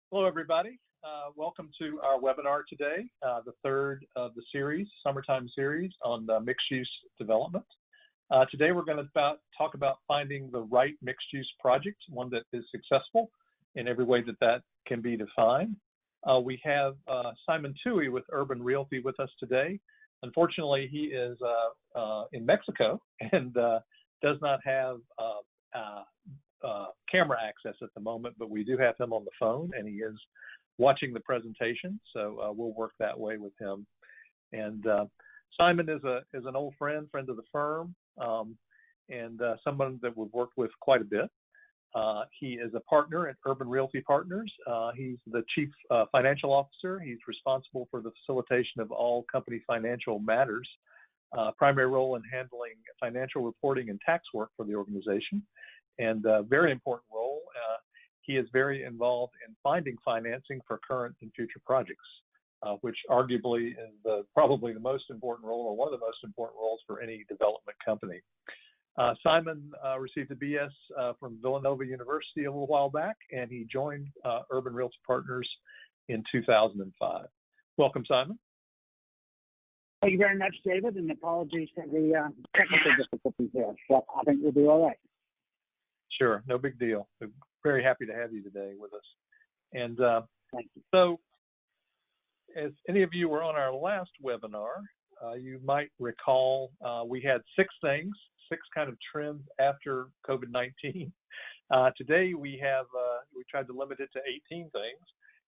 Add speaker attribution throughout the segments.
Speaker 1: Hello, everybody. Welcome to our webinar today, the third of the series, summertime series on mixed-use development. Today, we're going to talk about finding the right mixed-use project, one that is successful in every way that can be defined. We have Simon Toohey with Urban Realty with us today. Unfortunately, he is in Mexico and does not have camera access at the moment, but we do have him on the phone and he is watching the presentation, so we'll work that way with him. And Simon is an old friend of the firm, and someone that we've worked with quite a bit. He is a partner at Urban Realty Partners. He's the chief financial officer. He's responsible for the facilitation of all company financial matters, primary role in handling financial reporting and tax work for the organization. And a very important role, he is very involved in finding financing for current and future projects, which arguably is probably the most important role, or one of the most important roles for any development company. Simon received a BS from Villanova University a little while back, and he joined Urban Realty Partners in 2005. Welcome, Simon.
Speaker 2: Thank you very much, David, and apologies for the technical difficulties there, but I think we'll be all right.
Speaker 1: Sure, no big deal. We're very happy to have you today with us. And
Speaker 2: thank you.
Speaker 1: So, as any of you were on our last webinar, you might recall we had six kind of trends after COVID-19. Today we tried to limit it to 18 things.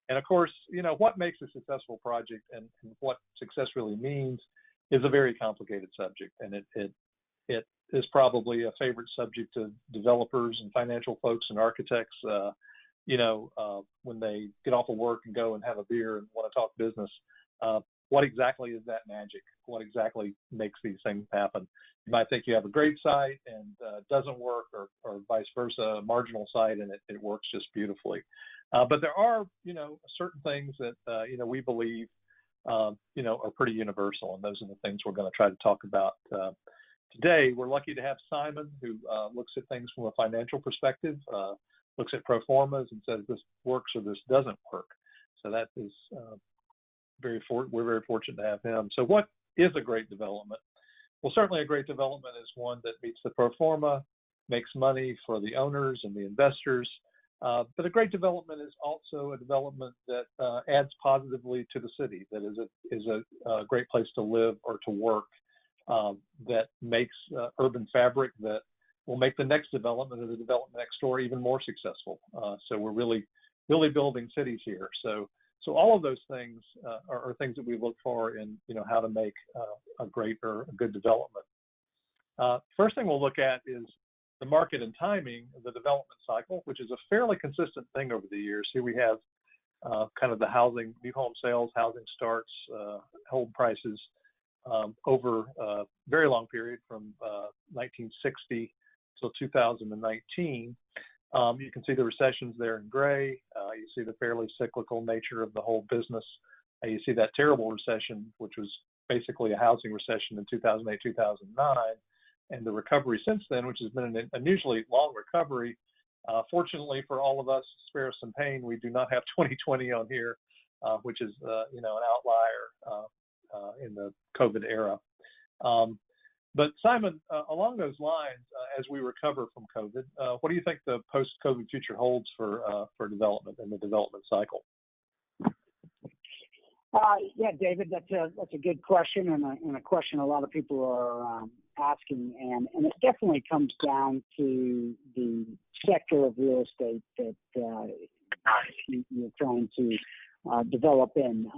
Speaker 1: And of course, you know, what makes a successful project and what success really means is a very complicated subject, and it is probably a favorite subject of developers and financial folks and architects, when they get off of work and go and have a beer and want to talk business. What exactly is that magic? What exactly makes these things happen? You might think you have a great site and it doesn't work, or vice versa, a marginal site and it works just beautifully. But there are, certain things that, we believe, are pretty universal, and those are the things we're going to try to talk about today. We're lucky to have Simon, who looks at things from a financial perspective, looks at pro formas and says this works or this doesn't work. So that is we're very fortunate to have him. So what is a great development? Well, certainly a great development is one that meets the pro forma, makes money for the owners and the investors. But a great development is also a development that adds positively to the city, that is a great place to live or to work, that makes urban fabric that will make the next development or the development next door even more successful. So we're really building cities here. So all of those things are things that we look for in how to make a great or a good development. First thing we'll look at is the market and timing of the development cycle, which is a fairly consistent thing over the years. Here we have kind of the housing, new home sales, housing starts, home prices over a very long period from 1960 till 2019. You can see the recessions there in gray. You see the fairly cyclical nature of the whole business. You see that terrible recession, which was basically a housing recession in 2008, 2009, and the recovery since then, which has been an unusually long recovery. Fortunately for all of us, spare us some pain, we do not have 2020 on here, which is an outlier in the COVID era. But Simon, along those lines, as we recover from COVID, what do you think the post-COVID future holds for development and the development cycle?
Speaker 2: Yeah, David, that's a good question, and a question a lot of people are asking, and it definitely comes down to the sector of real estate that you're trying to develop in.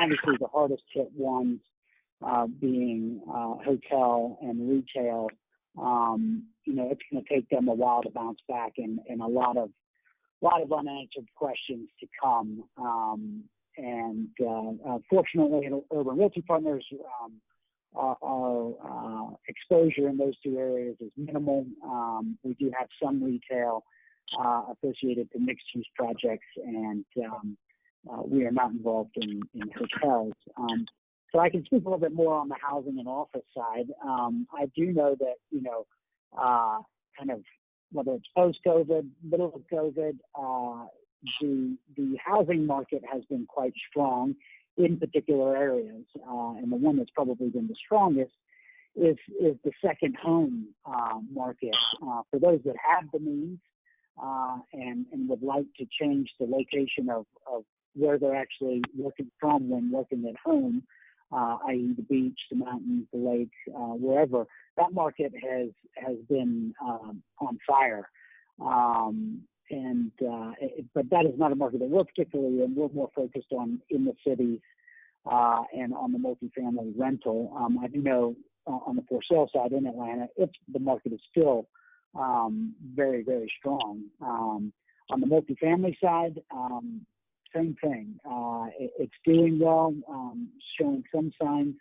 Speaker 2: Obviously, the hardest hit ones being hotel and retail. It's going to take them a while to bounce back, and a lot of unanswered questions to come. Fortunately, in Urban Realty Partners, our exposure in those two areas is minimal. We do have some retail associated to mixed-use projects, and we are not involved in hotels. So I can speak a little bit more on the housing and office side. I do know that, kind of whether it's post-COVID, middle of COVID, the housing market has been quite strong in particular areas, and the one that's probably been the strongest is the second home market. For those that have the means and would like to change the location of where they're actually working from when working at home, i.e. the beach, the mountains, the lake, wherever, that market has been on fire. But that is not a market that we're particularly in. We're more focused on in the cities and on the multifamily rental. I do know on the for sale side in Atlanta, the market is still very, very strong. On the multifamily side, same thing. It's doing well, showing some signs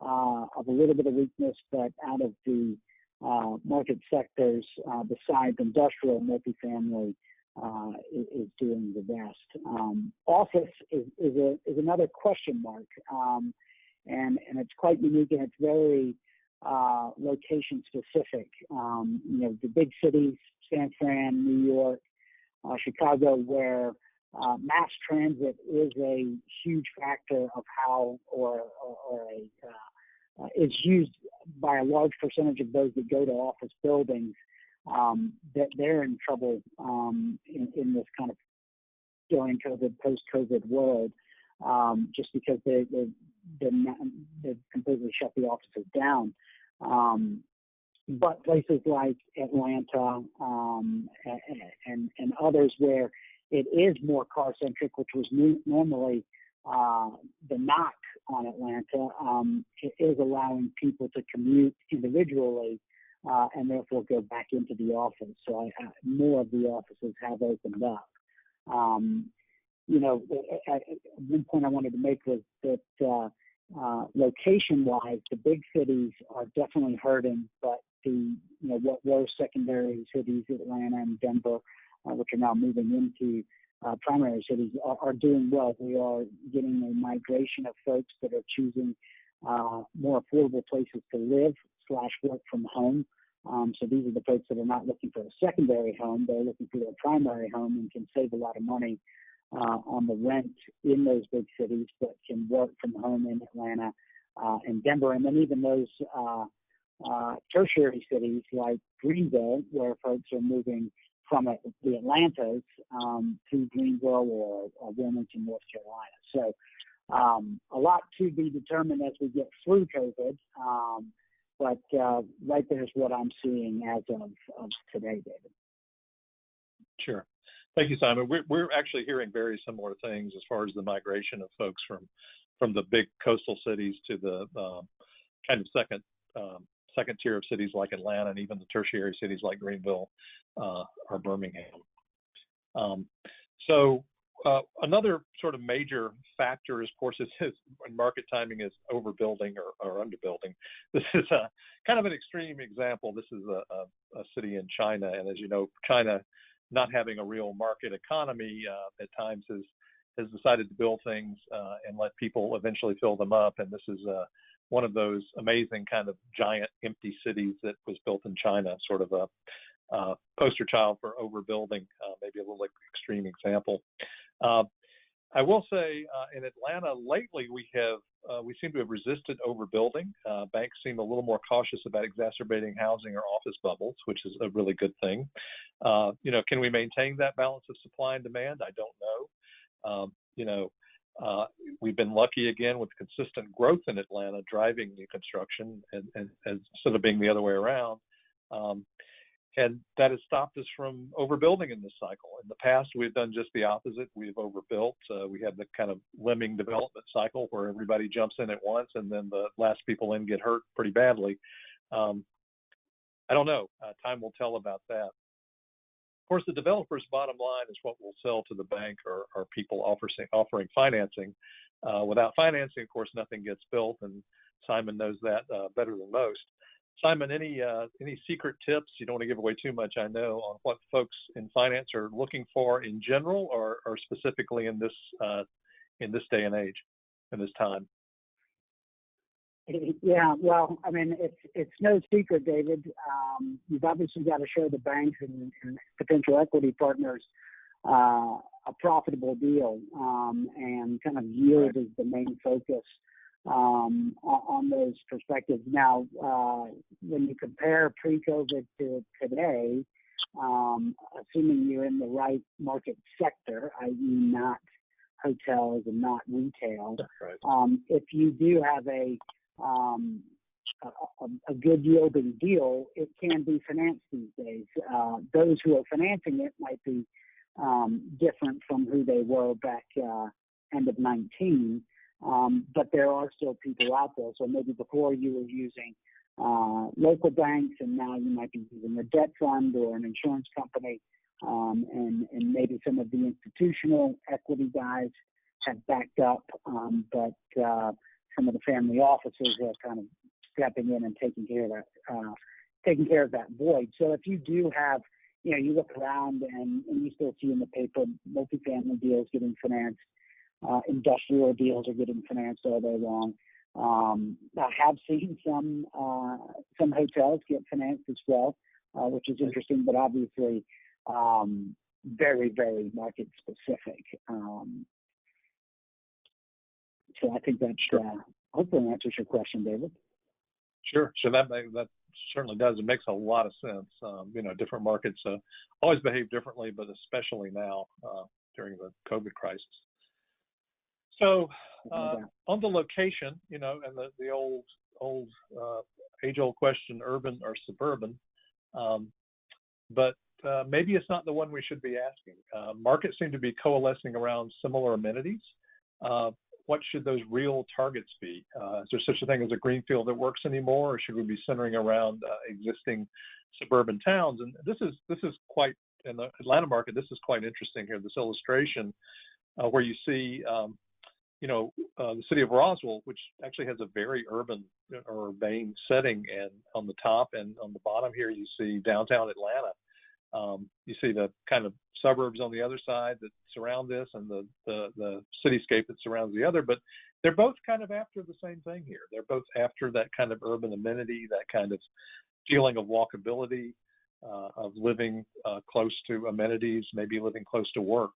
Speaker 2: of a little bit of weakness, but out of the market sectors, besides industrial, multifamily is doing the best. Office is another question mark, and it's quite unique, and it's very location specific. The big cities, San Fran, New York, Chicago, where mass transit is a huge factor of how is used by a large percentage of those that go to office buildings, that they're in trouble in this kind of during COVID, post-COVID world, just because they've completely shut the offices down. But places like Atlanta and others where it is more car-centric, which was normally the knock on Atlanta, it is allowing people to commute individually and therefore go back into the office. So more of the offices have opened up. One point I wanted to make was that location-wise, the big cities are definitely hurting, but what were secondary cities, Atlanta and Denver, which are now moving into primary cities, are doing well. We are getting a migration of folks that are choosing more affordable places to live / work from home. So these are the folks that are not looking for a secondary home. They're looking for their primary home and can save a lot of money on the rent in those big cities, but can work from home in Atlanta and Denver. And then even those tertiary cities like Greenville, where folks are moving from the Atlantas to Greenville or Wilmington, North Carolina. So a lot to be determined as we get through COVID. But right there's what I'm seeing as of today, David.
Speaker 1: Sure. Thank you, Simon. We're actually hearing very similar things as far as the migration of folks from the big coastal cities to the kind of second tier of cities like Atlanta, and even the tertiary cities like Greenville or Birmingham. So another sort of major factor, of course, is market timing is overbuilding or underbuilding. This is kind of an extreme example. This is a city in China, and as you know, China, not having a real market economy, at times has decided to build things and let people eventually fill them up. And this is one of those amazing kind of giant empty cities that was built in China, sort of a poster child for overbuilding, maybe a little extreme example. I will say in Atlanta lately, we seem to have resisted overbuilding. Banks seem a little more cautious about exacerbating housing or office bubbles, which is a really good thing. Can we maintain that balance of supply and demand? I don't know. We've been lucky again with consistent growth in Atlanta driving new construction and instead of being the other way around. And that has stopped us from overbuilding in this cycle. In the past, we've done just the opposite. We've overbuilt. We had the kind of lemming development cycle where everybody jumps in at once and then the last people in get hurt pretty badly. I don't know. Time will tell about that. Of course, the developer's bottom line is what will sell to the bank or people offering financing. Without financing, of course, nothing gets built, and Simon knows that better than most. Simon, any secret tips? You don't want to give away too much, I know, on what folks in finance are looking for in general, or specifically in this day and age, in this time.
Speaker 2: Yeah, well, I mean, it's no secret, David. You've obviously got to show the banks and potential equity partners a profitable deal, and kind of yield is the main focus on those perspectives. Now, when you compare pre-COVID to today, assuming you're in the right market sector, i.e. not hotels and not retail,
Speaker 1: right.
Speaker 2: If you do have a good yielding deal, it can be financed these days. Those who are financing it might be different from who they were back end of 19, but there are still people out there. So maybe before you were using local banks, and now you might be using a debt fund or an insurance company, and maybe some of the institutional equity guys have backed up, but some of the family offices are kind of stepping in and taking care of that void. So if you do have, you look around and you still see in the paper multifamily deals getting financed, industrial deals are getting financed all day long. I have seen some hotels get financed as well, which is interesting, but obviously very, very market specific. So I think that hopefully answers your question, David.
Speaker 1: Sure. So that certainly does. It makes a lot of sense. Different markets always behave differently, but especially now during the COVID crisis. So on the location, and the old age-old question, urban or suburban, but maybe it's not the one we should be asking. Markets seem to be coalescing around similar amenities. What should those real targets be? Is there such a thing as a greenfield that works anymore, or should we be centering around existing suburban towns? And this is quite, in the Atlanta market, this is quite interesting here, this illustration where you see, the city of Roswell, which actually has a very urban or urbane setting, and on the top and on the bottom here, you see downtown Atlanta. You see the kind of suburbs on the other side that surround this, and the cityscape that surrounds the other, but they're both kind of after the same thing here. They're both after that kind of urban amenity, that kind of feeling of walkability, of living close to amenities, maybe living close to work.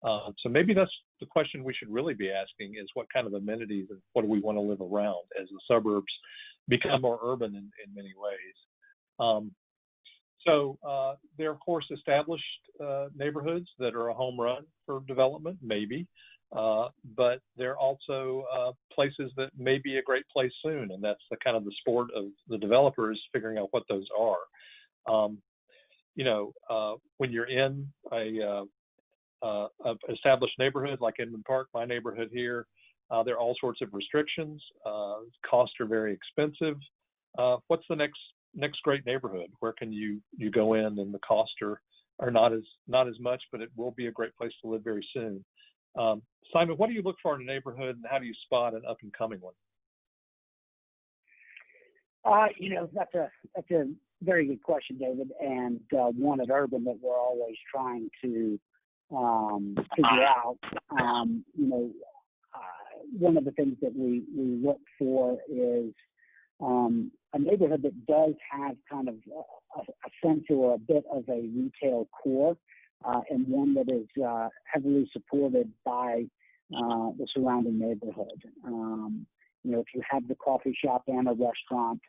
Speaker 1: So maybe that's the question we should really be asking, is what kind of amenities and what do we want to live around as the suburbs become more urban in many ways. So there are, of course, established neighborhoods that are a home run for development, maybe, but there are also places that may be a great place soon, and that's the kind of the sport of the developers figuring out what those are. When you're in a established neighborhood like Inman Park, my neighborhood here, there are all sorts of restrictions. Costs are very expensive. What's the next great neighborhood? Where can you go in, and the costs are not as much, but it will be a great place to live very soon. Simon, what do you look for in a neighborhood, and how do you spot an up and coming one?
Speaker 2: That's a very good question, David, and one at Urban that we're always trying to figure out. One of the things that we look for is a neighborhood that does have kind of a sense or a bit of a retail core, and one that is heavily supported by the surrounding neighborhood. If you have the coffee shop and a restaurant,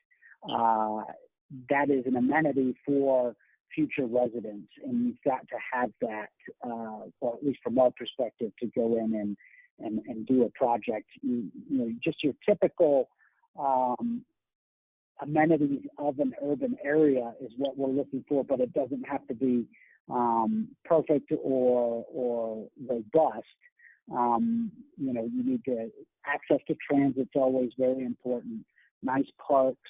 Speaker 2: that is an amenity for future residents, and you've got to have that, or at least from our perspective, to go in and do a project. Just your typical amenities of an urban area is what we're looking for, but it doesn't have to be perfect or robust. You need to access to transit's always very important. Nice parks,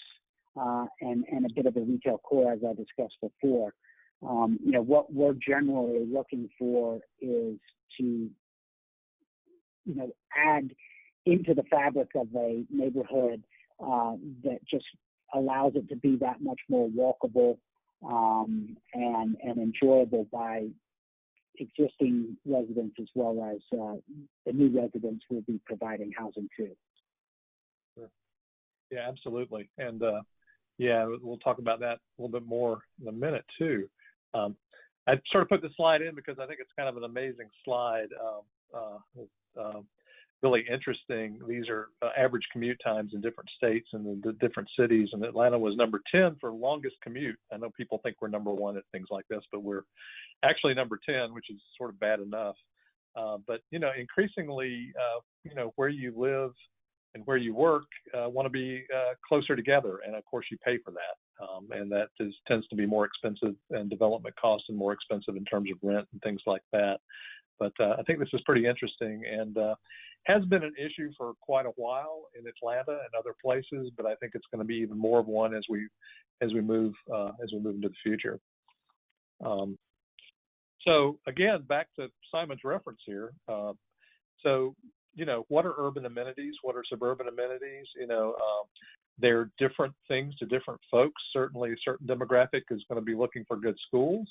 Speaker 2: and a bit of a retail core, as I discussed before. What we're generally looking for is to, add into the fabric of a neighborhood that just allows it to be that much more walkable and enjoyable by existing residents, as well as the new residents we'll be providing housing to.
Speaker 1: Sure. Yeah, absolutely. And we'll talk about that a little bit more in a minute too. I sort of put this slide in because I think it's kind of an amazing slide. Really interesting. These are average commute times in different states and the different cities. And Atlanta was number 10 for longest commute. I know people think we're number one at things like this, but we're actually number 10, which is sort of bad enough. But, increasingly, where you live and where you work want to be closer together. And of course, you pay for that. And that tends to be more expensive, and development costs and more expensive in terms of rent and things like that. But I think this is pretty interesting, and has been an issue for quite a while in Atlanta and other places. But I think it's going to be even more of one as we move into the future. So again, back to Simon's reference here. What are urban amenities? What are suburban amenities? They're different things to different folks. Certainly, a certain demographic is going to be looking for good schools.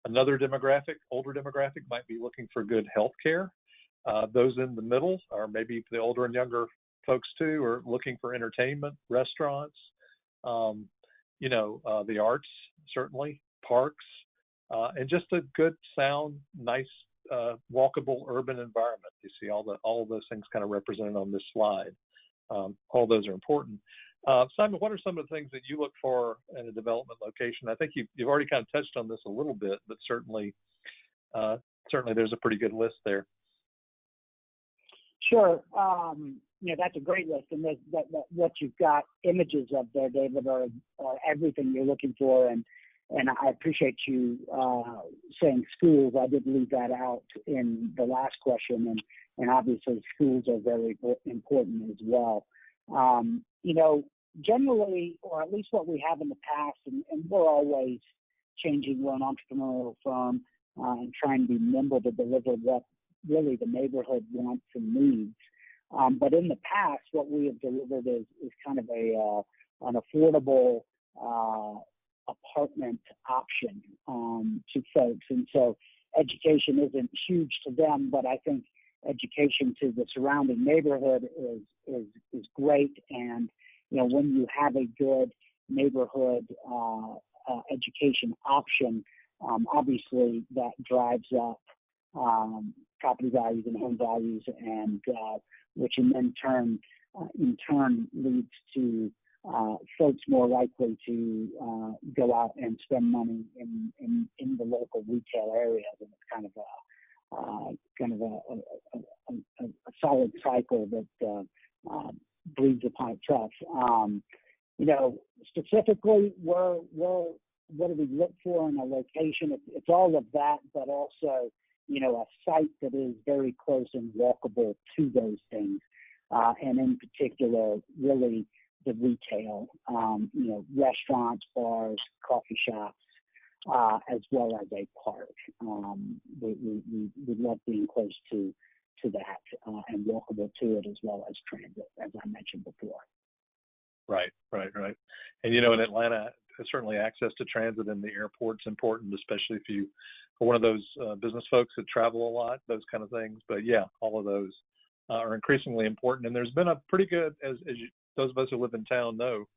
Speaker 1: Another demographic, older demographic, might be looking for good health care. Those in the middle, or maybe the older and younger folks too, are looking for entertainment, restaurants, the arts, certainly, parks, and just a good, sound, nice, walkable urban environment. You see all of those things kind of represented on this slide. All those are important. Simon, what are some of the things that you look for in a development location? I think you've already kind of touched on this a little bit, but certainly there's a pretty good list there.
Speaker 2: Sure. That's a great list, and what you've got images of there, David, are everything you're looking for. And I appreciate you saying schools. I did leave that out in the last question, and obviously schools are very important as well. Generally, or at least what we have in the past, and we're always changing. We're an entrepreneurial firm and trying to be nimble to deliver what really the neighborhood wants and needs. But in the past, what we have delivered is kind of an affordable apartment option to folks. And so education isn't huge to them, but I think education to the surrounding neighborhood is great. And when you have a good neighborhood education option, obviously that drives up property values and home values, and which in turn leads to folks more likely to go out and spend money in the local retail areas, and it's kind of a solid cycle that breeds upon itself. Specifically, what do we look for in a location? It's all of that, but also a site that is very close and walkable to those things, and in particular, really the retail, restaurants, bars, coffee shops, as well as a park. We love being close to that and walkable to it, as well as transit, as I mentioned before.
Speaker 1: Right. And in Atlanta, certainly access to transit and the airport's important, especially if you are one of those business folks that travel a lot, those kind of things. But yeah, all of those are increasingly important. And there's been a pretty good, as those of us who live in town know,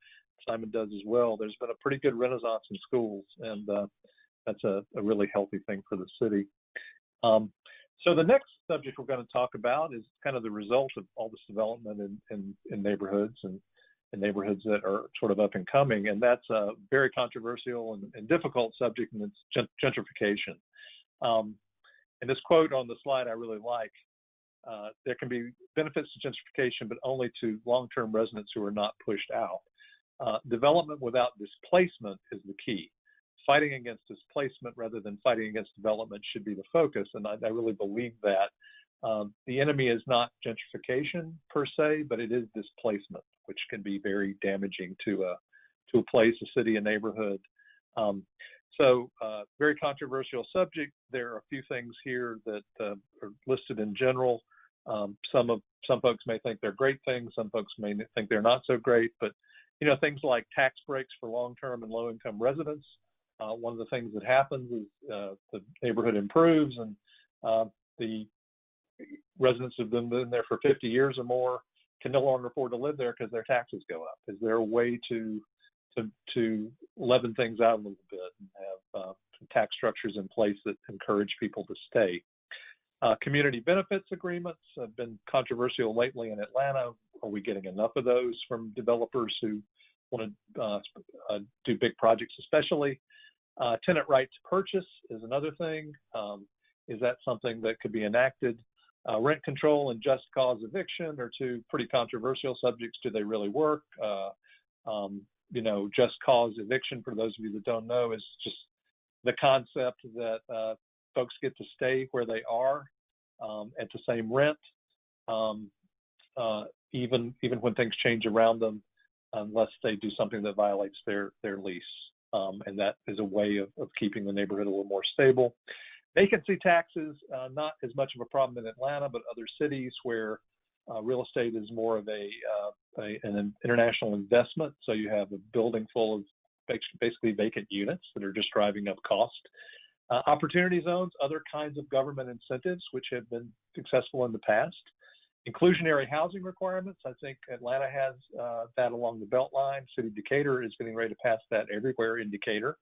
Speaker 1: Simon does as well, there's been a pretty good renaissance in schools, and that's a really healthy thing for the city. So the next subject we're going to talk about is kind of the result of all this development in neighborhoods and neighborhoods that are sort of up and coming, and that's a very controversial and difficult subject, and it's gentrification. And this quote on the slide I really like. There can be benefits to gentrification, but only to long-term residents who are not pushed out. Development without displacement is the key. Fighting against displacement rather than fighting against development should be the focus, and I really believe that. The enemy is not gentrification per se, but it is displacement, which can be very damaging to a place, a city, a neighborhood. So very controversial subject. There are a few things here that are listed in general. Some folks may think they're great things. Some folks may think they're not so great. But things like tax breaks for long-term and low-income residents. One of the things that happens is the neighborhood improves, and the residents who've been there for 50 years or more can no longer afford to live there because their taxes go up. Is there a way to leaven things out a little bit and have tax structures in place that encourage people to stay. Community benefits agreements have been controversial lately in Atlanta. Are we getting enough of those from developers who want to do big projects especially? Tenant right to purchase is another thing. Is that something that could be enacted? Rent control and just cause eviction are two pretty controversial subjects. Do they really work? Just cause eviction, for those of you that don't know, is just the concept that folks get to stay where they are at the same rent, even when things change around them, unless they do something that violates their lease. And that is a way of keeping the neighborhood a little more stable. Vacancy taxes, not as much of a problem in Atlanta, but other cities where real estate is more of an international investment. So you have a building full of basically vacant units that are just driving up cost. Opportunity zones, other kinds of government incentives, which have been successful in the past. Inclusionary housing requirements, I think Atlanta has that along the Beltline. City of Decatur is getting ready to pass that everywhere in Decatur.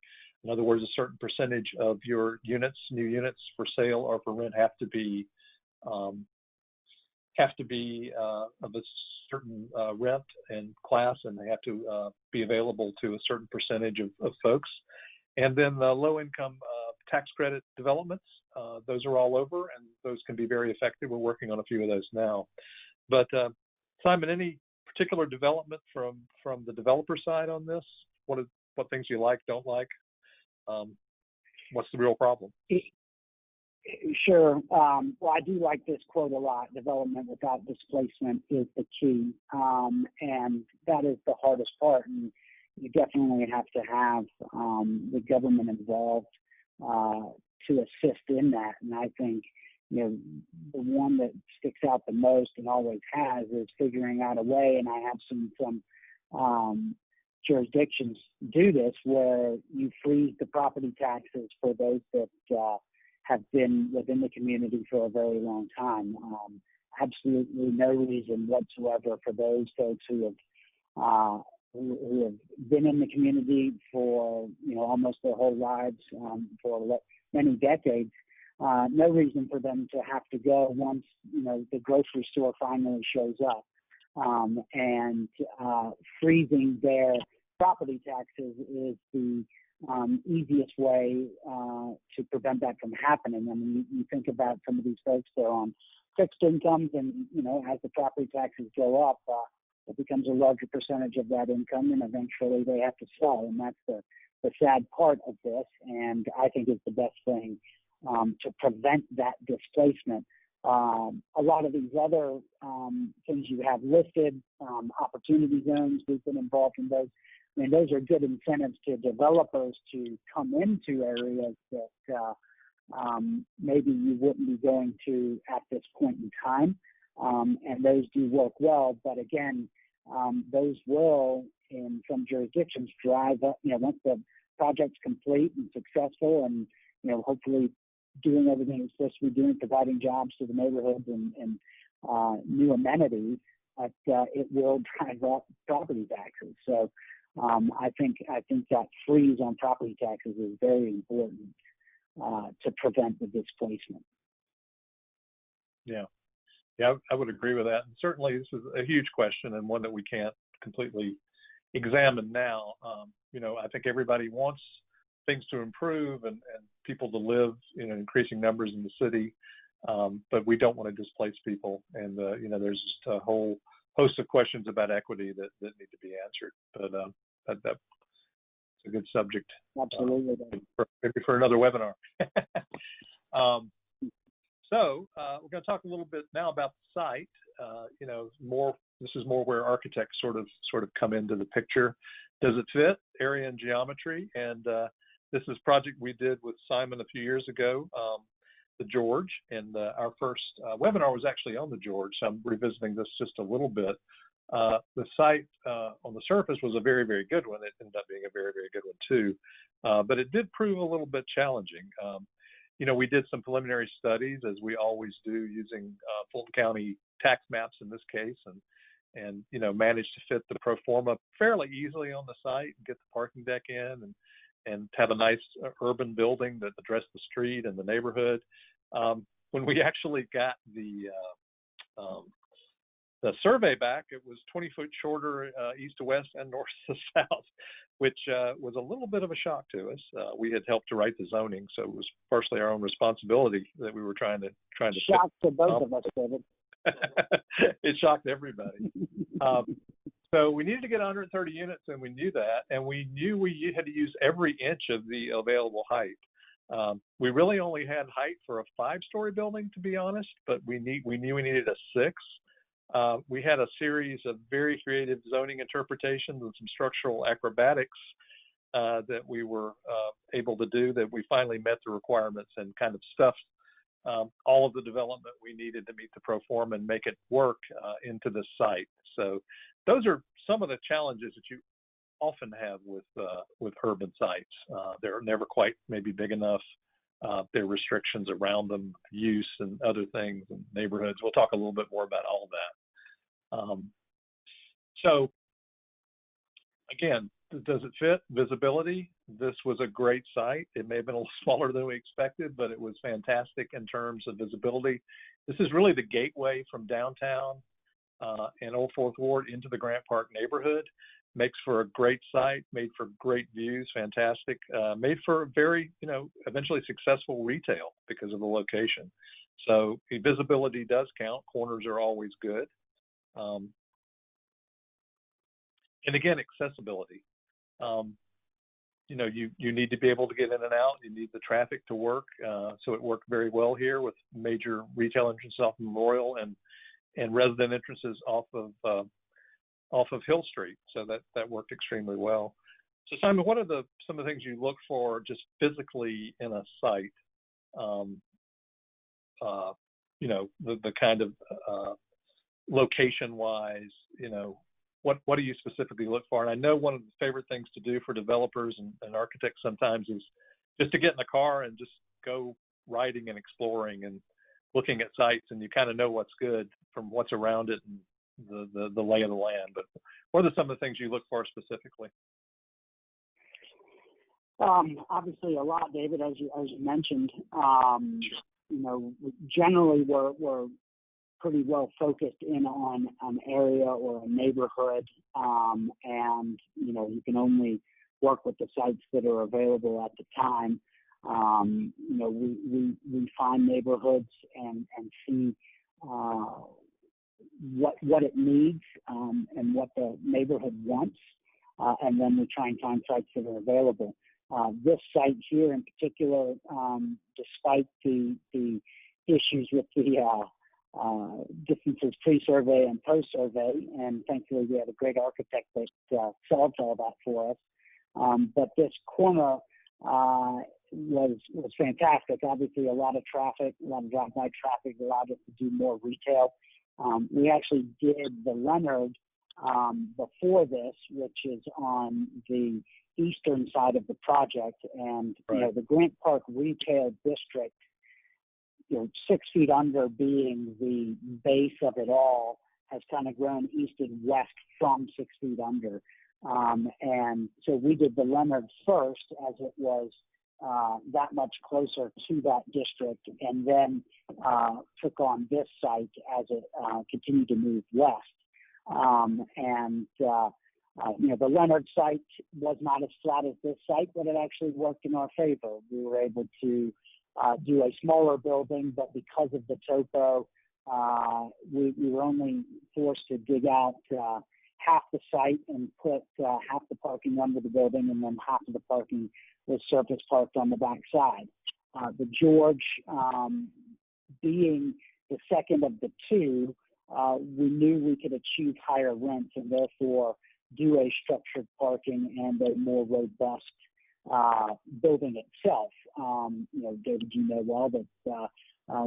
Speaker 1: In other words, a certain percentage of your units, new units for sale or for rent, have to be of a certain rent and class, and they have to be available to a certain percentage of folks. And then the low-income tax credit developments, those are all over, and those can be very effective. We're working on a few of those now. But Simon, any particular development from the developer side on this? What things you like, don't like? What's the real problem?
Speaker 2: Sure. Well, I do like this quote a lot. Development without displacement is the key. And that is the hardest part. And you definitely have to have the government involved to assist in that. And I think, the one that sticks out the most and always has is figuring out a way. And I have seen some jurisdictions do this where you freeze the property taxes for those that have been within the community for a very long time. Absolutely no reason whatsoever for those folks who have been in the community for almost their whole lives, for many decades. No reason for them to have to go once the grocery store finally shows up. And freezing their property taxes is the easiest way to prevent that from happening. I mean, you think about some of these folks, they're on fixed incomes, and as the property taxes go up, it becomes a larger percentage of that income, and eventually they have to sell. And that's the sad part of this, and I think it's the best thing to prevent that displacement. A lot of these other things you have listed, opportunity zones, we've been involved in those. I mean, those are good incentives to developers to come into areas that maybe you wouldn't be going to at this point in time. And those do work well. But again, those will, in some jurisdictions, drive up, once the project's complete and successful and, hopefully doing everything it's supposed to be doing, providing jobs to the neighborhoods and new amenities, it will drive up property taxes. So I think that freeze on property taxes is very important to prevent the displacement.
Speaker 1: Yeah, I would agree with that. And certainly this is a huge question and one that we can't completely examine now. I think everybody wants things to improve and people to live in increasing numbers in the city, but we don't want to displace people. And, there's just a whole host of questions about equity that need to be answered. But that's a good subject.
Speaker 2: Absolutely.
Speaker 1: Maybe for another webinar. So we're going to talk a little bit now about the site. This is more where architects sort of come into the picture. Does it fit area and geometry? And this is a project we did with Simon a few years ago, the George, and our first webinar was actually on the George. So I'm revisiting this just a little bit. The site on the surface was a very, very good one. It ended up being a very, very good one too. But it did prove a little bit challenging. We did some preliminary studies, as we always do, using Fulton County tax maps in this case, and managed to fit the pro forma fairly easily on the site and get the parking deck in and have a nice urban building that addressed the street and the neighborhood. When we actually got the survey back, it was 20 foot shorter east to west and north to south, which was a little bit of a shock to us. We had helped to write the zoning, so it was partially our own responsibility that we were trying to
Speaker 2: shock to both of us, David.
Speaker 1: It shocked everybody. So we needed to get 130 units, and we knew that, and we knew we had to use every inch of the available height. We really only had height for a 5-story building, to be honest, but we knew we needed a 6. We had a series of very creative zoning interpretations and some structural acrobatics that we were able to do, that we finally met the requirements and kind of stuffed all of the development we needed to meet the pro forma and make it work into the site. So those are some of the challenges that you often have with urban sites. They're never quite maybe big enough. There are restrictions around them, use and other things, and neighborhoods. We'll talk a little bit more about all of that. So again, does it fit? Visibility. This was a great site. It may have been a little smaller than we expected, but it was fantastic in terms of visibility. This is really the gateway from downtown and Old Fourth Ward into the Grant Park neighborhood. Makes for a great site, made for great views, fantastic, made for very, eventually successful retail because of the location. So the visibility does count. Corners are always good. And again, accessibility. You need to be able to get in and out. You need the traffic to work. So it worked very well here with major retail entrances off Memorial and resident entrances off of Hill Street. So that worked extremely well. So Simon, what are some of the things you look for just physically in a site? The kind of location-wise, what do you specifically look for? And I know one of the favorite things to do for developers and architects sometimes is just to get in the car and just go riding and exploring and looking at sites, and you kind of know what's good from what's around it and the lay of the land. But what are some of the things you look for specifically?
Speaker 2: Obviously a lot, David, as you mentioned. Generally we're pretty well focused in on an area or a neighborhood, and you can only work with the sites that are available at the time. We find neighborhoods and see what it needs and what the neighborhood wants, and then we try and find sites that are available. This site here in particular, despite the issues with the distances pre-survey and post-survey, and thankfully we had a great architect that solved all that for us. But this corner was fantastic. Obviously a lot of traffic, a lot of drive-by traffic, allowed us to do more retail. We actually did the Leonard before this, which is on the eastern side of the project, and
Speaker 1: right.
Speaker 2: The Grant Park retail district, 6 feet under being the base of it all, has kind of grown east and west from 6 feet under. And so we did the Leonard first, as it was that much closer to that district, and then took on this site as it continued to move west. The Leonard site was not as flat as this site, but it actually worked in our favor. We were able to do a smaller building, but because of the topo, we were only forced to dig out half the site and put half the parking under the building, and then half of the parking was surface parked on the back side. The George, being the second of the two, we knew we could achieve higher rents and therefore do a structured parking and a more robust building itself. David, you know well that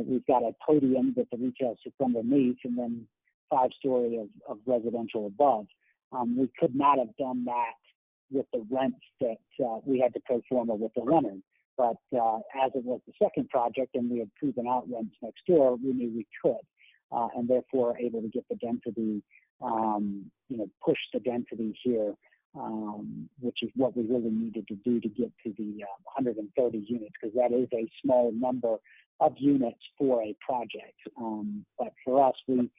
Speaker 2: we've got a podium that the retail sits underneath, and then 5-story of residential above. We could not have done that with the rents that we had to pro forma with the Leonard. But as it was the second project and we had proven out rents next door, we knew we could, and therefore able to get the density, push the density here which is what we really needed to do to get to the 130 units, because that is a small number of units for a project. But for us, we've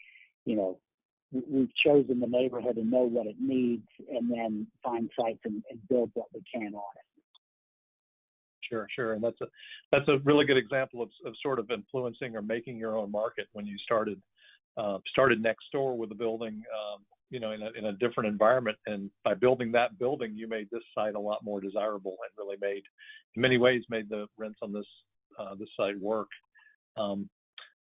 Speaker 2: chosen the neighborhood and know what it needs, and then find sites and build what we can on it.
Speaker 1: Sure, and that's a really good example of sort of influencing or making your own market when you started next door with a building, in a different environment, and by building that building, you made this site a lot more desirable and really in many ways made the rents on this site work. A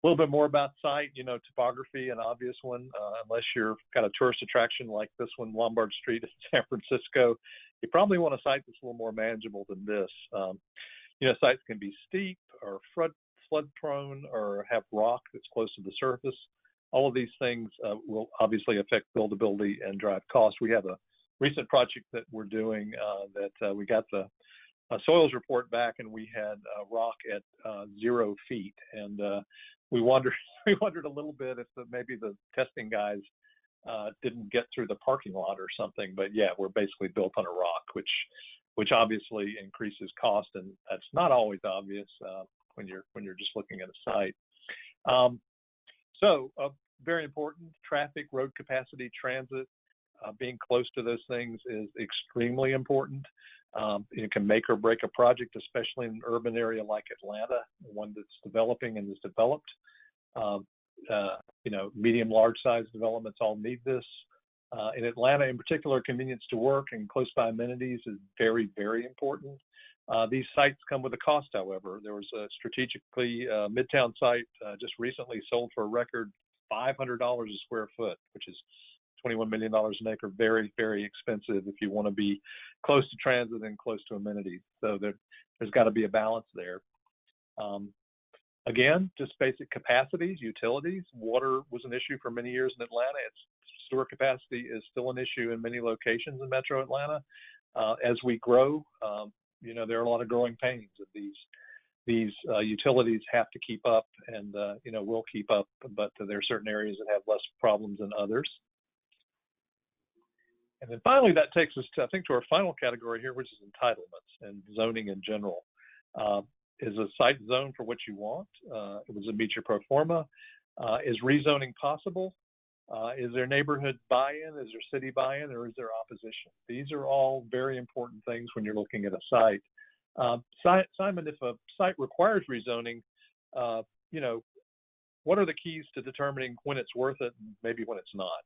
Speaker 1: little bit more about site, topography, an obvious one, unless you're got a tourist attraction like this one, Lombard Street in San Francisco, you probably want a site that's a little more manageable than this. Sites can be steep or flood prone or have rock that's close to the surface. All of these things will obviously affect buildability and drive cost. We have a recent project that we're doing that we got the soils report back, and we had rock at 0 feet, and we wondered a little bit if maybe the testing guys didn't get through the parking lot or something. But yeah, we're basically built on a rock, which obviously increases cost, and that's not always obvious when you're just looking at a site. So very important: traffic, road capacity, transit. Being close to those things is extremely important. It can make or break a project, especially in an urban area like Atlanta, one that's developing and is developed. Medium, large-sized developments all need this. In Atlanta, in particular, convenience to work and close-by amenities is very, very important. These sites come with a cost, however. There was a strategically Midtown site just recently sold for a record $500 a square foot, which is $21 million an acre. Very, very expensive if you want to be close to transit and close to amenities. So there's got to be a balance there. Again, just basic capacities, utilities. Water was an issue for many years in Atlanta. Sewer capacity is still an issue in many locations in Metro Atlanta. As we grow, there are a lot of growing pains of these utilities have to keep up, and will keep up, but there are certain areas that have less problems than others. And then finally, that takes us to our final category here, which is entitlements and zoning in general. Is a site zoned for what you want? Does it meet your pro forma? Is rezoning possible? Is there neighborhood buy-in? Is there city buy-in, or is there opposition? These are all very important things when you're looking at a site. Simon, if a site requires rezoning, what are the keys to determining when it's worth it and maybe when it's not?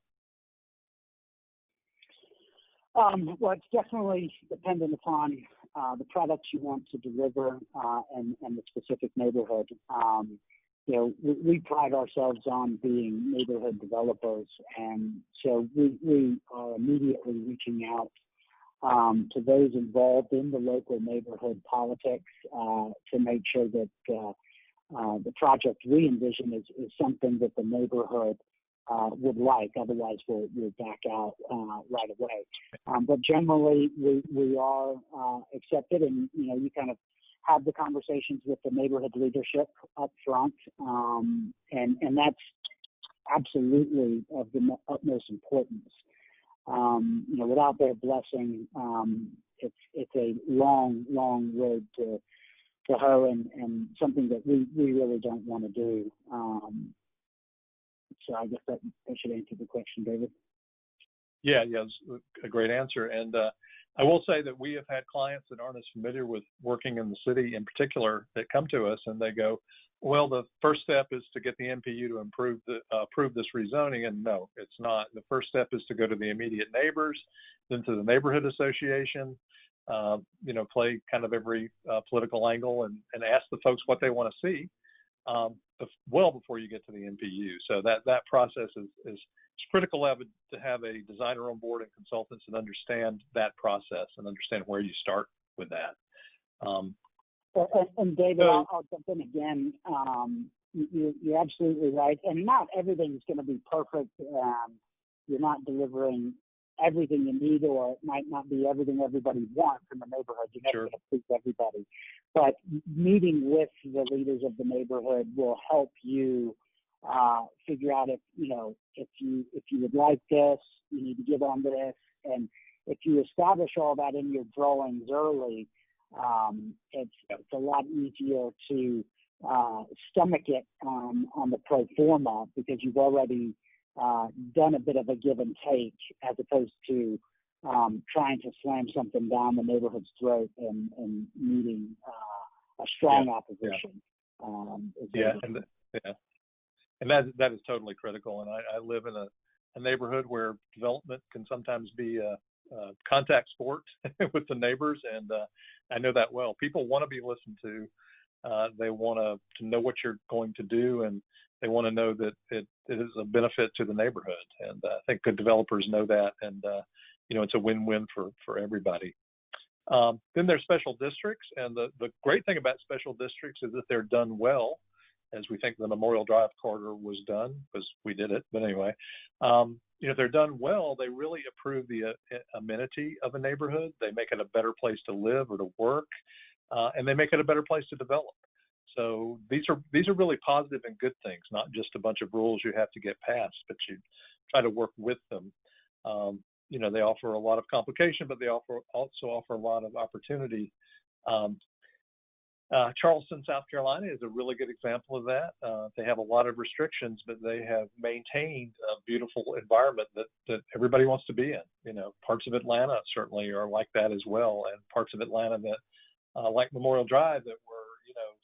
Speaker 2: Well, it's definitely dependent upon the products you want to deliver and the specific neighborhood. We pride ourselves on being neighborhood developers, and so we are immediately reaching out to those involved in the local neighborhood politics to make sure that the project we envision is something that the neighborhood would like. Otherwise, we'll back out right away. But generally, we are accepted, and you kind of have the conversations with the neighborhood leadership up front, and that's absolutely of the utmost importance. Without their blessing, it's a long road to hoe, and something that we really don't want to do. So I guess that should answer the question, David.
Speaker 1: Yeah, it's a great answer. And I will say that we have had clients that aren't as familiar with working in the city in particular that come to us and they go, well, the first step is to get the MPU to approve this rezoning. And no, it's not. The first step is to go to the immediate neighbors, then to the neighborhood association, play kind of every political angle and ask the folks what they want to see well before you get to the MPU. So that process is critical to have a designer on board and consultants that understand that process and understand where you start with that.
Speaker 2: And David, I'll jump in again. You're absolutely right. And not everything's going to be perfect. You're not delivering everything you need, or it might not be everything everybody wants in the neighborhood. You're never going to please everybody. But meeting with the leaders of the neighborhood will help you figure out if you would like this, you need to get on this, and if you establish all that in your drawings early, it's a lot easier to stomach it on the pro forma, because you've already done a bit of a give and take, as opposed to trying to slam something down the neighborhood's throat and meeting a strong opposition.
Speaker 1: And that is totally critical. And I live in a neighborhood where development can sometimes be a contact sport with the neighbors, and I know that well. People want to be listened to. They want to know what you're going to do, and they want to know that it is a benefit to the neighborhood. And I think good developers know that, and it's a win-win for everybody. Then there's special districts, and the great thing about special districts is that they're done well, as we think the Memorial Drive corridor was done, because we did it. But anyway, if they're done well, they really improve the amenity of a neighborhood. They make it a better place to live or to work, and they make it a better place to develop. So these are really positive and good things, not just a bunch of rules you have to get past, but you try to work with them. They offer a lot of complication, but they also offer a lot of opportunity. Charleston, South Carolina is a really good example of that. They have a lot of restrictions, but they have maintained a beautiful environment that everybody wants to be in. Parts of Atlanta certainly are like that as well, and parts of Atlanta that, like Memorial Drive, that were,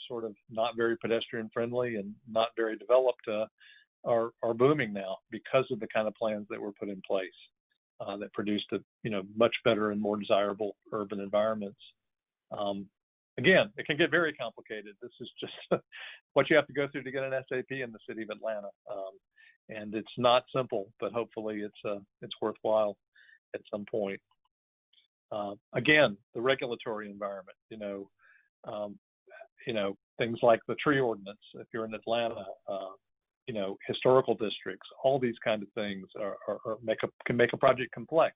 Speaker 1: sort of not very pedestrian friendly and not very developed, are booming now because of the kind of plans that were put in place that produced much better and more desirable urban environments. Again, it can get very complicated. This is just what you have to go through to get an SAP in the city of Atlanta, and it's not simple. But hopefully, it's worthwhile at some point. Again, the regulatory environment. Things like the tree ordinance. If you're in Atlanta, historical districts. All these kind of things can make a project complex.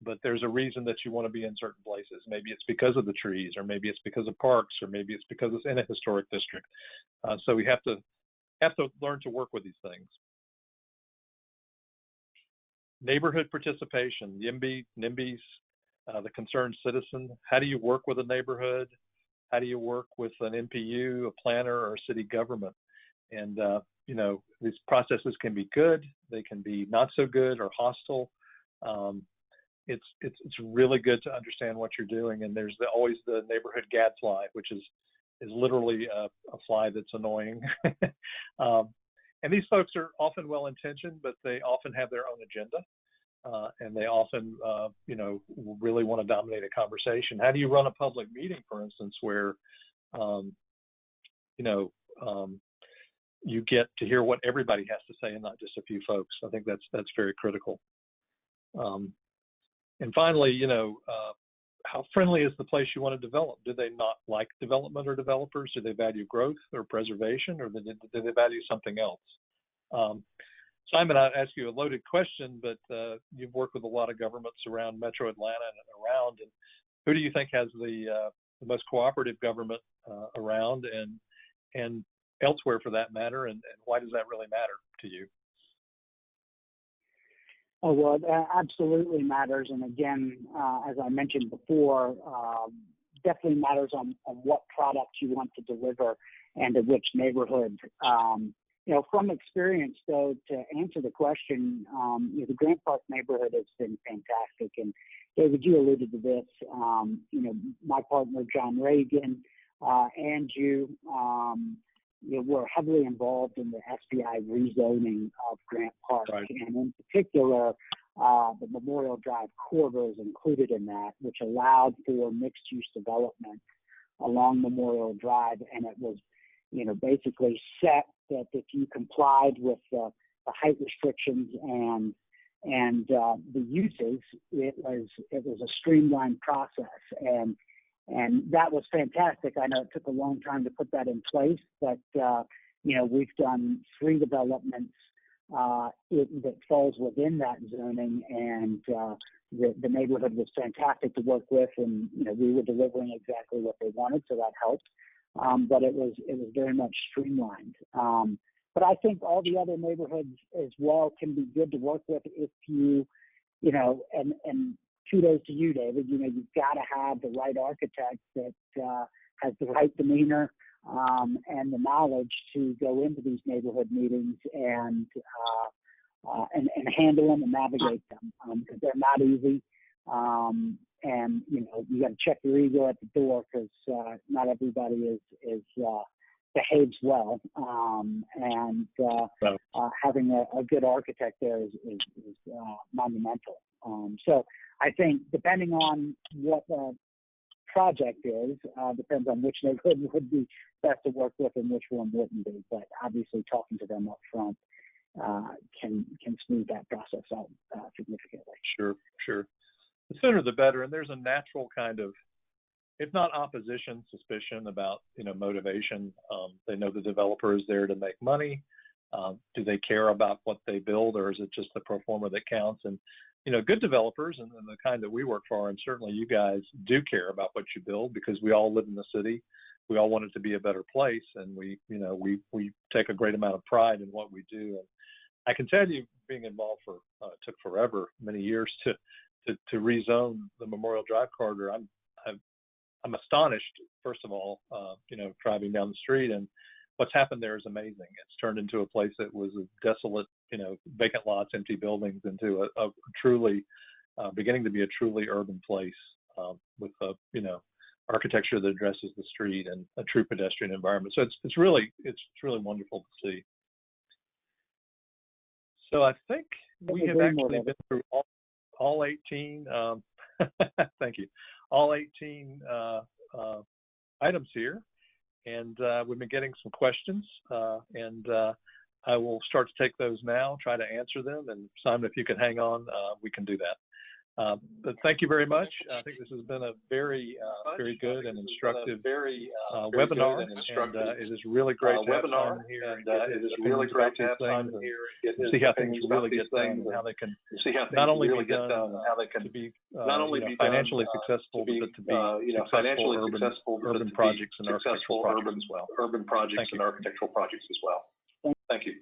Speaker 1: But there's a reason that you want to be in certain places. Maybe it's because of the trees, or maybe it's because of parks, or maybe it's because it's in a historic district. So we have to learn to work with these things. Neighborhood participation, NIMBYs, the concerned citizen. How do you work with a neighborhood? How do you work with an NPU, a planner, or a city government? And these processes can be good. They can be not so good or hostile. It's really good to understand what you're doing, and there's always the neighborhood gadfly, which is literally a fly that's annoying. And these folks are often well-intentioned, but they often have their own agenda, and they often really want to dominate a conversation. How do you run a public meeting, for instance, where you get to hear what everybody has to say and not just a few folks? I think that's very critical. And finally, how friendly is the place you want to develop? Do they not like development or developers? Do they value growth or preservation, or do they value something else? Simon, I'd ask you a loaded question, but you've worked with a lot of governments around Metro Atlanta and around, and who do you think has the most cooperative government around and elsewhere for that matter, and why does that really matter to you?
Speaker 2: Oh, well, it absolutely matters. And again, as I mentioned before, definitely matters on what product you want to deliver and to which neighborhood. From experience, though, to answer the question, the Grant Park neighborhood has been fantastic. And David, you alluded to this. My partner, John Reagan, and you, were heavily involved in the SBI rezoning of Grant Park.
Speaker 1: Right.
Speaker 2: And in particular, the Memorial Drive corridor is included in that, which allowed for mixed-use development along Memorial Drive. And it was, basically set that if you complied with the height restrictions and the uses, it was a streamlined process. And that was fantastic. I know it took a long time to put that in place, but, we've done 3 developments that falls within that zoning, and the neighborhood was fantastic to work with, and, we were delivering exactly what they wanted, so that helped. But it was very much streamlined. But I think all the other neighborhoods as well can be good to work with if you, and kudos to you, David. You know, you've got to have the right architect that has the right demeanor and the knowledge to go into these neighborhood meetings and handle them and navigate them, because they're not easy. And you know, you got to check your ego at the door, because not everybody behaves well. Having a good architect there is monumental. So I think depending on what the project is, depends on which neighborhood would be best to work with and which one wouldn't be. But obviously, talking to them up front can smooth that process out significantly.
Speaker 1: Sure. The sooner the better. And there's a natural kind of, if not opposition, suspicion about, you know, motivation. They know the developer is there to make money. Do they care about what they build, or is it just the pro forma that counts? And, you know, good developers and the kind that we work for, and certainly you guys, do care about what you build, because we all live in the city. We all want it to be a better place, and we take a great amount of pride in what we do. And I can tell you, being involved took forever, many years to rezone the Memorial Drive corridor. I'm astonished, first of all, you know, driving down the street, and what's happened there is amazing. It's turned into a place that was a desolate, you know, vacant lots, empty buildings, into a truly beginning to be a truly urban place with you know, architecture that addresses the street and a true pedestrian environment. So it's really wonderful to see. So I think we have actually been through all 18. Thank you. All 18 items here, and we've been getting some questions, and I will start to take those now, try to answer them. And Simon, if you can hang on, we can do that. But thank you very much. I think this has been a very good and instructive webinar, and it is really great to have Simon here and see how things really get done and how they can not only be done to be financially successful, but to be successful urban projects and architectural projects as well. Thank you.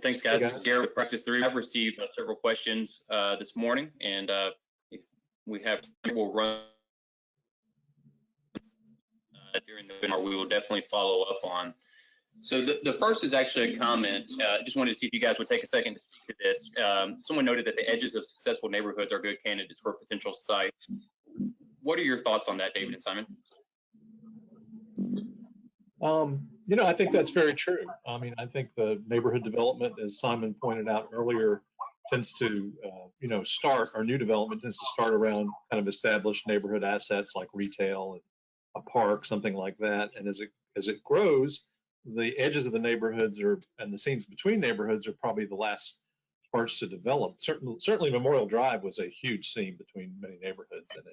Speaker 3: Thanks, guys. This is Garrett with Practice 3. I've received several questions this morning, and if we have time, we'll run during the webinar. We will definitely follow up on. So the first is actually a comment. I just wanted to see if you guys would take a second to speak to this. Someone noted that the edges of successful neighborhoods are good candidates for potential sites. What are your thoughts on that, David and Simon?
Speaker 4: You know, I think that's very true. I mean, I think the neighborhood development, as Simon pointed out earlier, tends to, you know, new development tends to start around kind of established neighborhood assets like retail and a park, something like that. And as it grows, the edges of the neighborhoods and the seams between neighborhoods are probably the last parts to develop. Certainly Memorial Drive was a huge seam between many neighborhoods, and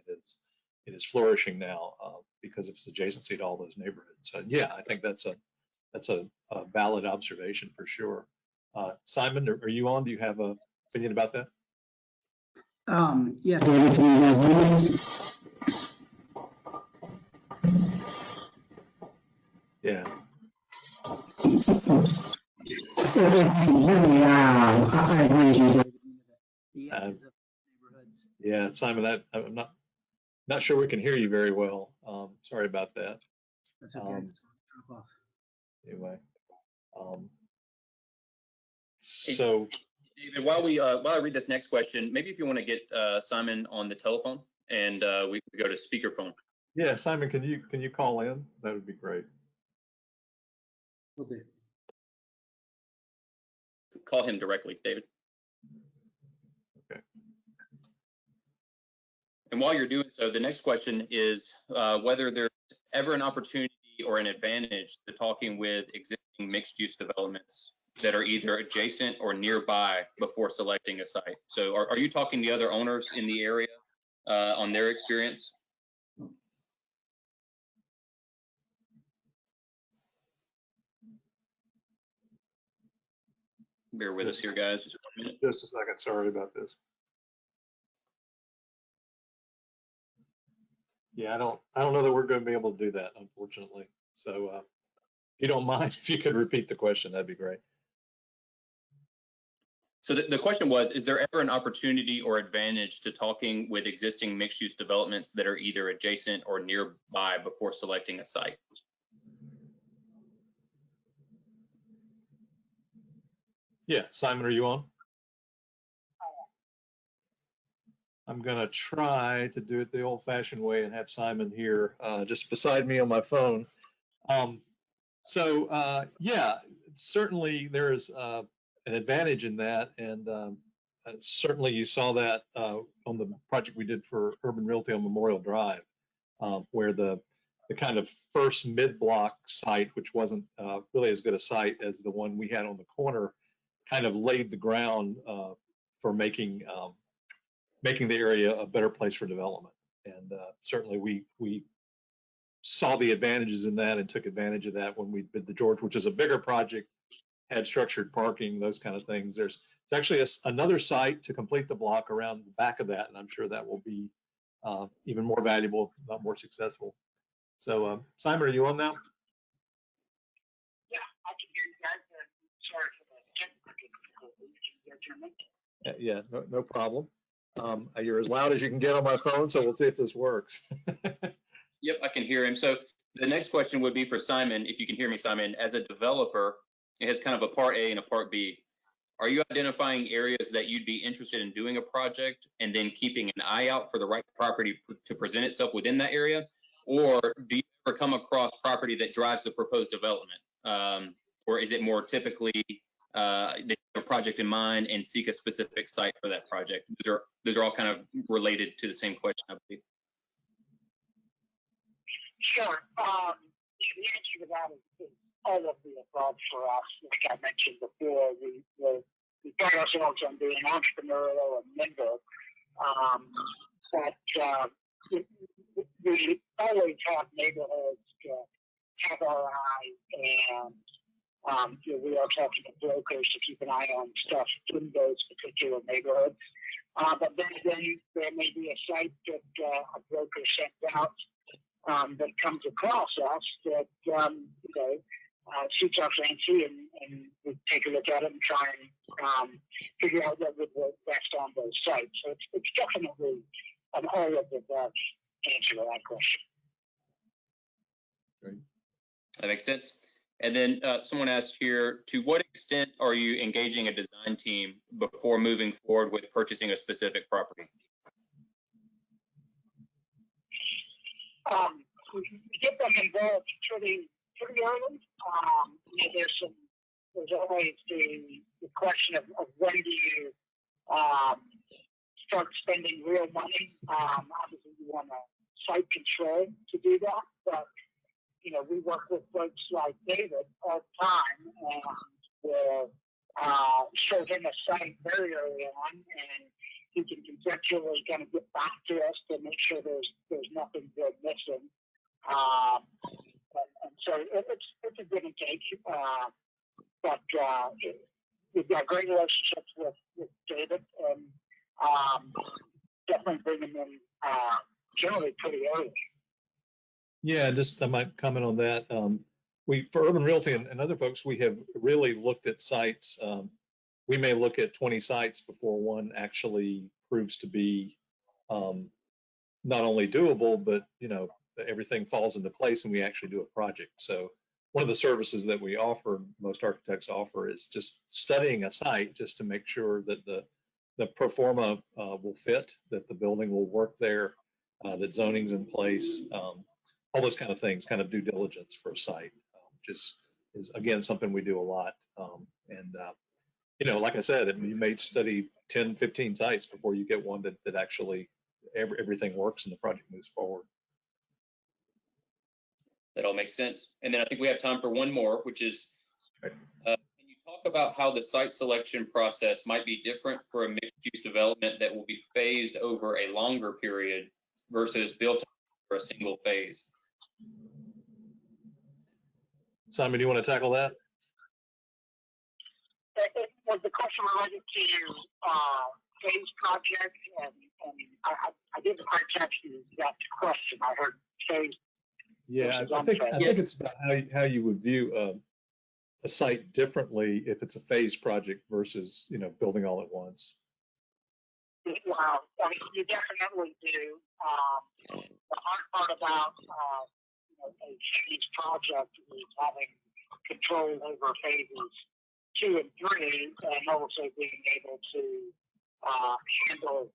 Speaker 4: it is flourishing now because of its adjacency to all those neighborhoods. So yeah, I think that's a valid observation for sure. Simon, are you on? Do you have an opinion about that?
Speaker 5: Yeah, David, can you guys hear me?
Speaker 4: Yeah.
Speaker 5: Can you hear me? I agree with you, David. The edges of neighborhoods.
Speaker 4: Yeah, Simon, I'm not sure we can hear you very well. Sorry about that.
Speaker 5: That's okay. Drop off.
Speaker 4: Anyway, so
Speaker 3: David, while I read this next question, maybe if you want to get Simon on the telephone, and we could go to speakerphone.
Speaker 4: Yeah, Simon, can you call in? That would be great.
Speaker 5: Will do.
Speaker 3: Call him directly, David.
Speaker 4: Okay.
Speaker 3: And while you're doing so, the next question is whether there's ever an opportunity or an advantage to talking with existing mixed-use developments that are either adjacent or nearby before selecting a site. So are you talking to other owners in the area on their experience? Bear with us here, guys. Just 1 minute.
Speaker 4: Just a second. Sorry about this. Yeah, I don't know that we're going to be able to do that, unfortunately. So if you don't mind, if you could repeat the question, that'd be great.
Speaker 3: So the question was, is there ever an opportunity or advantage to talking with existing mixed-use developments that are either adjacent or nearby before selecting a site?
Speaker 4: Yeah, Simon, are you on? I'm going to try to do it the old-fashioned way and have Simon here just beside me on my phone. Yeah, certainly there is an advantage in that, and certainly you saw that on the project we did for Urban Realty on Memorial Drive, where the kind of first mid-block site, which wasn't really as good a site as the one we had on the corner, kind of laid the ground for making the area a better place for development. And certainly we saw the advantages in that and took advantage of that when we did the George, which is a bigger project, had structured parking, those kind of things. There's actually another site to complete the block around the back of that, and I'm sure that will be even more valuable, not more successful. So Simon, are you on now?
Speaker 2: Yeah, I can hear you guys. Sorry for the technical difficulties.
Speaker 4: Yeah, no problem. You're as loud as you can get on my phone, so we'll see if this works.
Speaker 3: Yep, I can hear him. So the next question would be for Simon, if you can hear me, Simon. As a developer, it has kind of a part A and a part B. Are you identifying areas that you'd be interested in doing a project and then keeping an eye out for the right property to present itself within that area? Or do you ever come across property that drives the proposed development? Or is it more typically they have a project in mind and seek a specific site for that project? Those are all kind of related to the same question, I believe.
Speaker 2: Sure. The answer to that is all of the above for us. Like I mentioned before, we pride ourselves on being entrepreneurial and nimble. We always have neighborhoods to have our eye, and we are talking to brokers to keep an eye on stuff in those particular neighborhoods. But then there may be a site that a broker sends out that comes across us that suits our fancy, and we take a look at it and try and figure out what would work best on those sites. So it's definitely an all of the above answer to that question.
Speaker 4: Great.
Speaker 3: That makes sense. And then someone asked here, to what extent are you engaging a design team before moving forward with purchasing a specific property?
Speaker 2: We get them involved pretty early. There's always the question of when do you start spending real money. Obviously, you want site control to do that, but we work with folks like David all the time, and we'll show him a site very early on, and he can conceptually kind of get back to us to make sure there's nothing good missing. And so it's a give and take, but we've got great relationships with David, and definitely bringing them generally pretty early.
Speaker 4: Yeah, I might comment on that. For Urban Realty and other folks, we have really looked at sites. We may look at 20 sites before one actually proves to be not only doable, but everything falls into place and we actually do a project. So one of the services that we offer, most architects offer, is just studying a site just to make sure that the pro forma will fit, that the building will work there, that zoning's in place, all those kind of things, kind of due diligence for a site, which is again something we do a lot. Like I said, you may study 10, 15 sites before you get one that actually everything works and the project moves forward.
Speaker 3: That all makes sense. And then I think we have time for one more, which is, can you talk about how the site selection process might be different for a mixed-use development that will be phased over a longer period versus built for a single phase?
Speaker 4: Simon, do you want to tackle that?
Speaker 2: Was the question related to phase projects I mean, I didn't quite catch that question. I heard phase.
Speaker 4: Yeah, I think it's about how you would view a site differently if it's a phased project versus, you know, building all at once.
Speaker 2: Wow, I mean, you definitely do. The hard part about you know, a phased project is having control over phases 2 and 3, and also being able to handle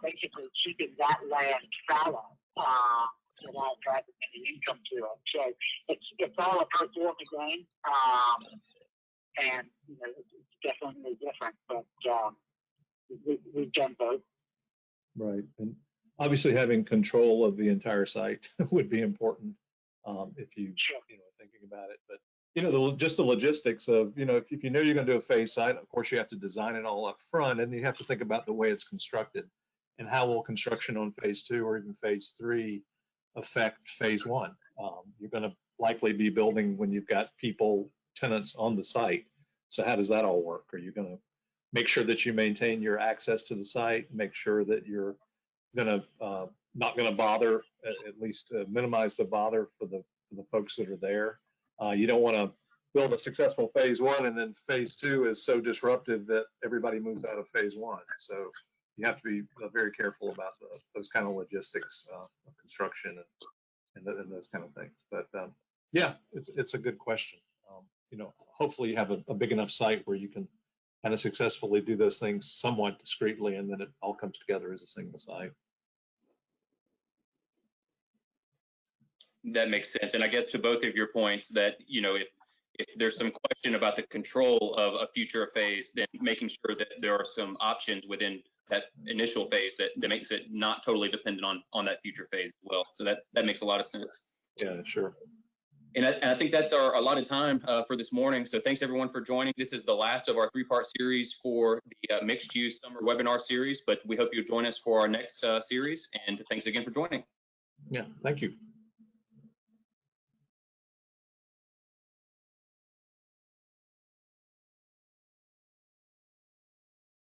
Speaker 2: basically keeping that land fallow without driving any income to it. So it's all a pro forma game, and you know, it's definitely different. But we've done both.
Speaker 4: Right. And obviously having control of the entire site would be important if you,
Speaker 2: Sure.
Speaker 4: you know, thinking about it. But, you know, just the logistics of, you know, if you know you're going to do a phase site, of course you have to design it all up front, and you have to think about the way it's constructed and how will construction on phase 2 or even phase 3 affect phase 1. You're going to likely be building when you've got people, tenants on the site. So how does that all work? Are you going to make sure that you maintain your access to the site, make sure that you're going to not going to bother, at least minimize the bother for the folks that are there. You don't want to build a successful phase 1 and then phase 2 is so disruptive that everybody moves out of phase 1. So you have to be very careful about those kind of logistics of construction and those kind of things. But yeah, it's a good question. You know, hopefully you have a big enough site where you can kind of successfully do those things somewhat discreetly, and then it all comes together as a single site.
Speaker 3: That makes sense. And I guess to both of your points that, you know, if there's some question about the control of a future phase, then making sure that there are some options within that initial phase that makes it not totally dependent on that future phase as well. So that makes a lot of sense.
Speaker 4: Yeah, sure.
Speaker 3: And I think that's our allotted time for this morning. So thanks everyone for joining. This is the last of our 3-part series for the mixed use summer webinar series, but we hope you'll join us for our next series. And thanks again for joining.
Speaker 4: Yeah, thank you.